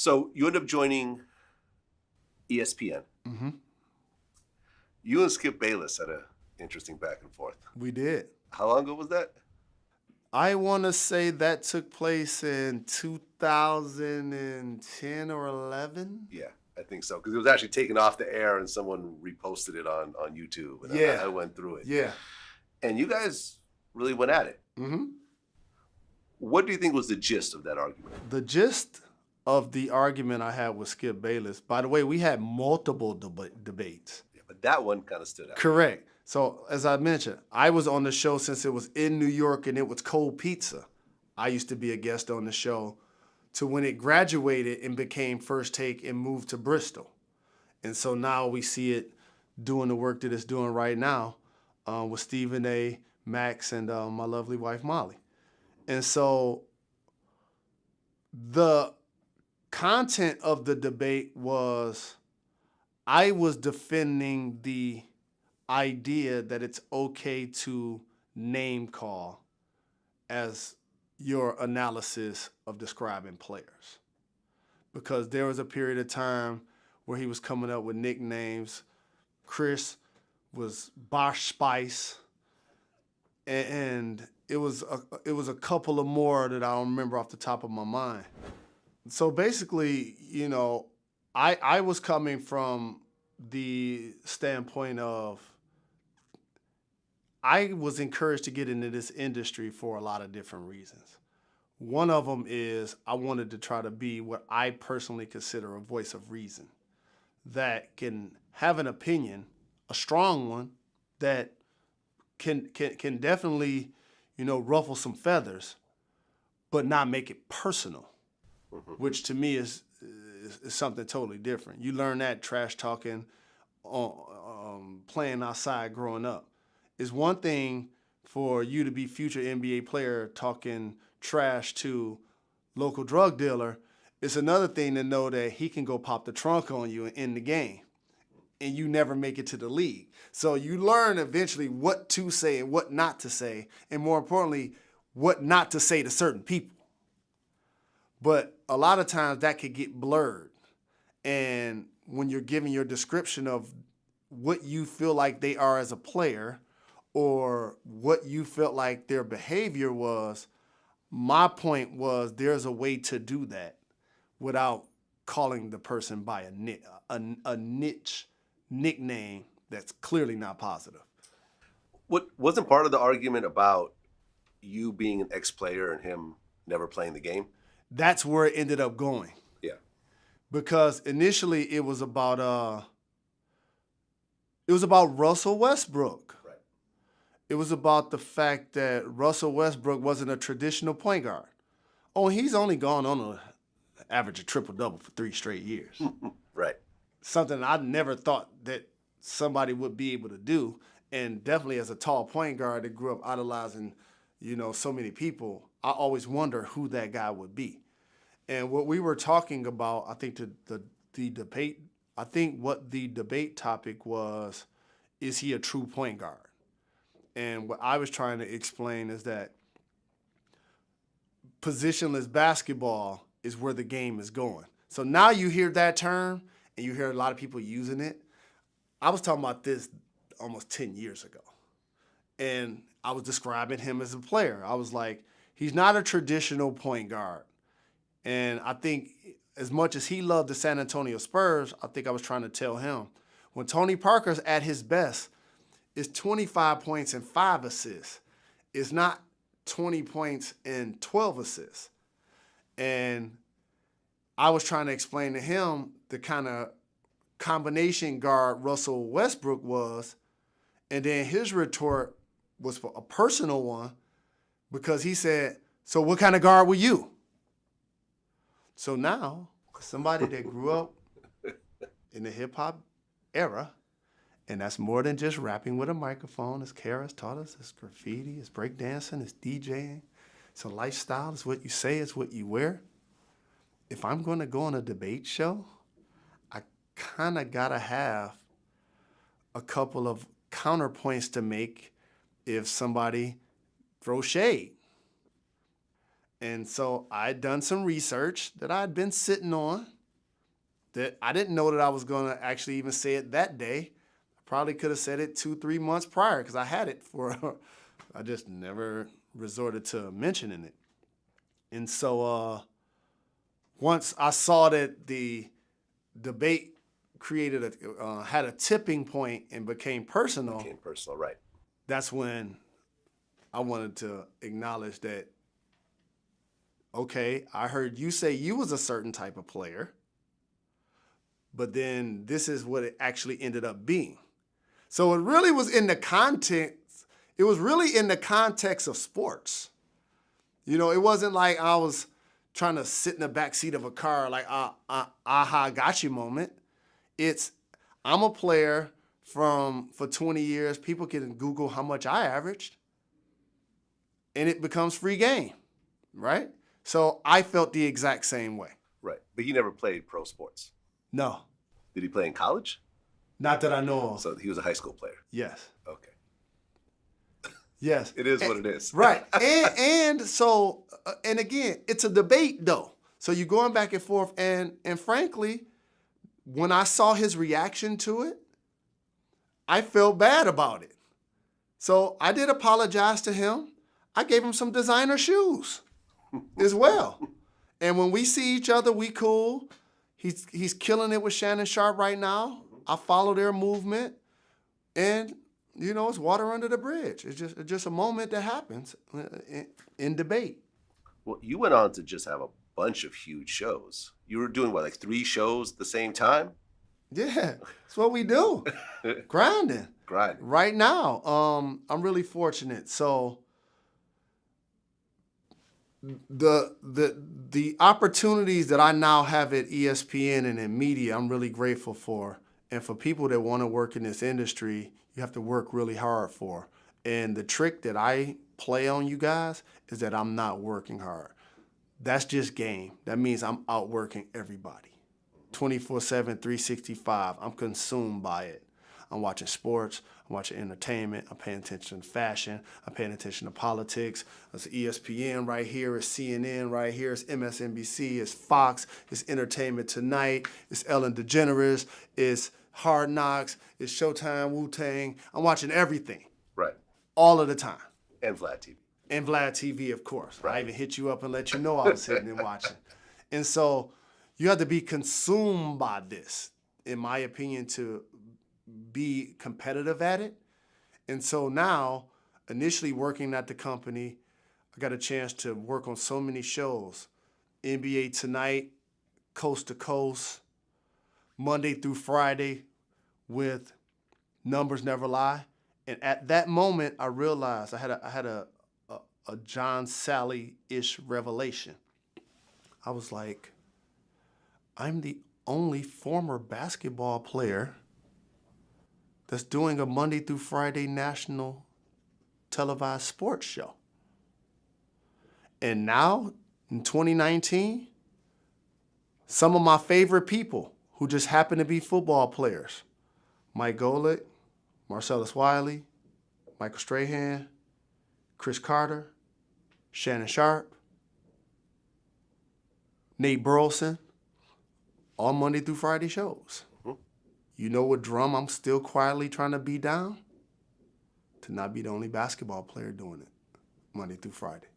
So you end up joining ESPN. Mm-hmm. You and Skip Bayless had an interesting back and forth. We did. How long ago was that? I want to say that took place in 2010 or 11. Yeah, I think so. Because it was actually taken off the air and someone reposted it on YouTube. And Yeah. I went through it. Yeah. And you guys really went at it. Mm-hmm. What do you think was the gist of that argument? The gist of the argument I had with Skip Bayless, by the way, we had multiple debates. Yeah, but that one kind of stood out. Correct. So, as I mentioned, I was on the show since it was in New York and it was cold pizza. I used to be a guest on the show to when it graduated and became First Take and moved to Bristol. And so now we see it doing the work that it's doing right now with Stephen A., Max, and my lovely wife, Molly. And so the content of the debate was I was defending the idea that it's okay to name call as your analysis of describing players. Because there was a period of time where he was coming up with nicknames. Chris was Bosch Spice, and it was a couple of more that I don't remember off the top of my mind. So basically, I was coming from the standpoint of I was encouraged to get into this industry for a lot of different reasons. One of them is I wanted to try to be what I personally consider a voice of reason that can have an opinion, a strong one, that can definitely, ruffle some feathers, but not make it personal, which to me is something totally different. You learn that trash talking, playing outside growing up. It's one thing for you to be future NBA player talking trash to local drug dealer. It's another thing to know that he can go pop the trunk on you and end the game, and you never make it to the league. So you learn eventually what to say and what not to say, and more importantly, what not to say to certain people. But a lot of times that could get blurred. And when you're giving your description of what you feel like they are as a player or what you felt like their behavior was, my point was there's a way to do that without calling the person by a niche nickname that's clearly not positive. What wasn't part of the argument about you being an ex-player and him never playing the game? That's where it ended up going. Yeah. Because initially it was about Russell Westbrook. Right. It was about the fact that Russell Westbrook wasn't a traditional point guard. Oh, he's only gone on an average of triple-double for 3 straight years. Right. Something I never thought that somebody would be able to do. And definitely as a tall point guard that grew up idolizing, so many people, I always wonder who that guy would be. And what we were talking about, I think the debate, what the debate topic was, is he a true point guard? And what I was trying to explain is that positionless basketball is where the game is going. So now you hear that term, and you hear a lot of people using it. I was talking about this almost 10 years ago. And I was describing him as a player. I was like, he's not a traditional point guard. And I think as much as he loved the San Antonio Spurs, I think I was trying to tell him, when Tony Parker's at his best, it's 25 points and 5 assists. It's not 20 points and 12 assists. And I was trying to explain to him the kind of combination guard Russell Westbrook was, and then his retort was for a personal one because he said, so what kind of guard were you? So now, somebody that grew up in the hip-hop era, and that's more than just rapping with a microphone, as Kara's taught us, it's graffiti, it's breakdancing, it's DJing, it's a lifestyle, it's what you say, it's what you wear. If I'm going to go on a debate show, I kind of got to have a couple of counterpoints to make if somebody throws shade. And so I'd done some research that I'd been sitting on that I didn't know that I was going to actually even say it that day. I probably could have said it 2-3 months prior because I had it for, I just never resorted to mentioning it. And so once I saw that the debate had a tipping point and became personal, Became personal, right? that's when I wanted to acknowledge that, okay, I heard you say you was a certain type of player, but then this is what it actually ended up being. So it really was in the context, it was really in the context of sports. You know, it wasn't like I was trying to sit in the back seat of a car like, aha, got you moment. It's, I'm a player for 20 years. People can Google how much I averaged, and it becomes free game, right? So I felt the exact same way. Right. But he never played pro sports. No, Did he play in college? not that I know of. So he was a high school player. Yes. Okay. Yes. It is what it is. Right. And so, and again, it's a debate though. So you're going back and forth. And frankly, when I saw his reaction to it, I felt bad about it. So I did apologize to him. I gave him some designer shoes as well. And when we see each other, we cool. He's killing it with Shannon Sharp right now. I follow their movement. And, you know, it's water under the bridge. It's just a moment that happens in debate. Well, you went on to just have a bunch of huge shows. You were doing what, like 3 shows at the same time? Yeah, that's what we do. Grinding. Grinding. Right now, I'm really fortunate. So the opportunities that I now have at ESPN and in media, I'm really grateful for. And for people that want to work in this industry, you have to work really hard for. And the trick that I play on you guys is that I'm not working hard. That's just game. That means I'm outworking everybody. 24/7, 365. I'm consumed by it. I'm watching sports. I'm watching entertainment. I'm paying attention to fashion. I'm paying attention to politics. It's ESPN right here. It's CNN right here. It's MSNBC. It's Fox. It's Entertainment Tonight. It's Ellen DeGeneres. It's Hard Knocks. It's Showtime, Wu-Tang. I'm watching everything. Right. All of the time. And VladTV. And VladTV, of course. Right. I even hit you up and let you know I was sitting and watching. And so you have to be consumed by this, in my opinion, to be competitive at it. And so now, initially working at the company, I got a chance to work on so many shows. NBA Tonight, Coast to Coast, Monday through Friday with Numbers Never Lie. And at that moment, I realized I had a John Sally-ish revelation. I was like, I'm the only former basketball player that's doing a Monday through Friday national televised sports show. And now, in 2019, some of my favorite people who just happen to be football players, Mike Golick, Marcellus Wiley, Michael Strahan, Chris Carter, Shannon Sharp, Nate Burleson, all Monday through Friday shows. You know what drum I'm still quietly trying to beat down? To not be the only basketball player doing it Monday through Friday.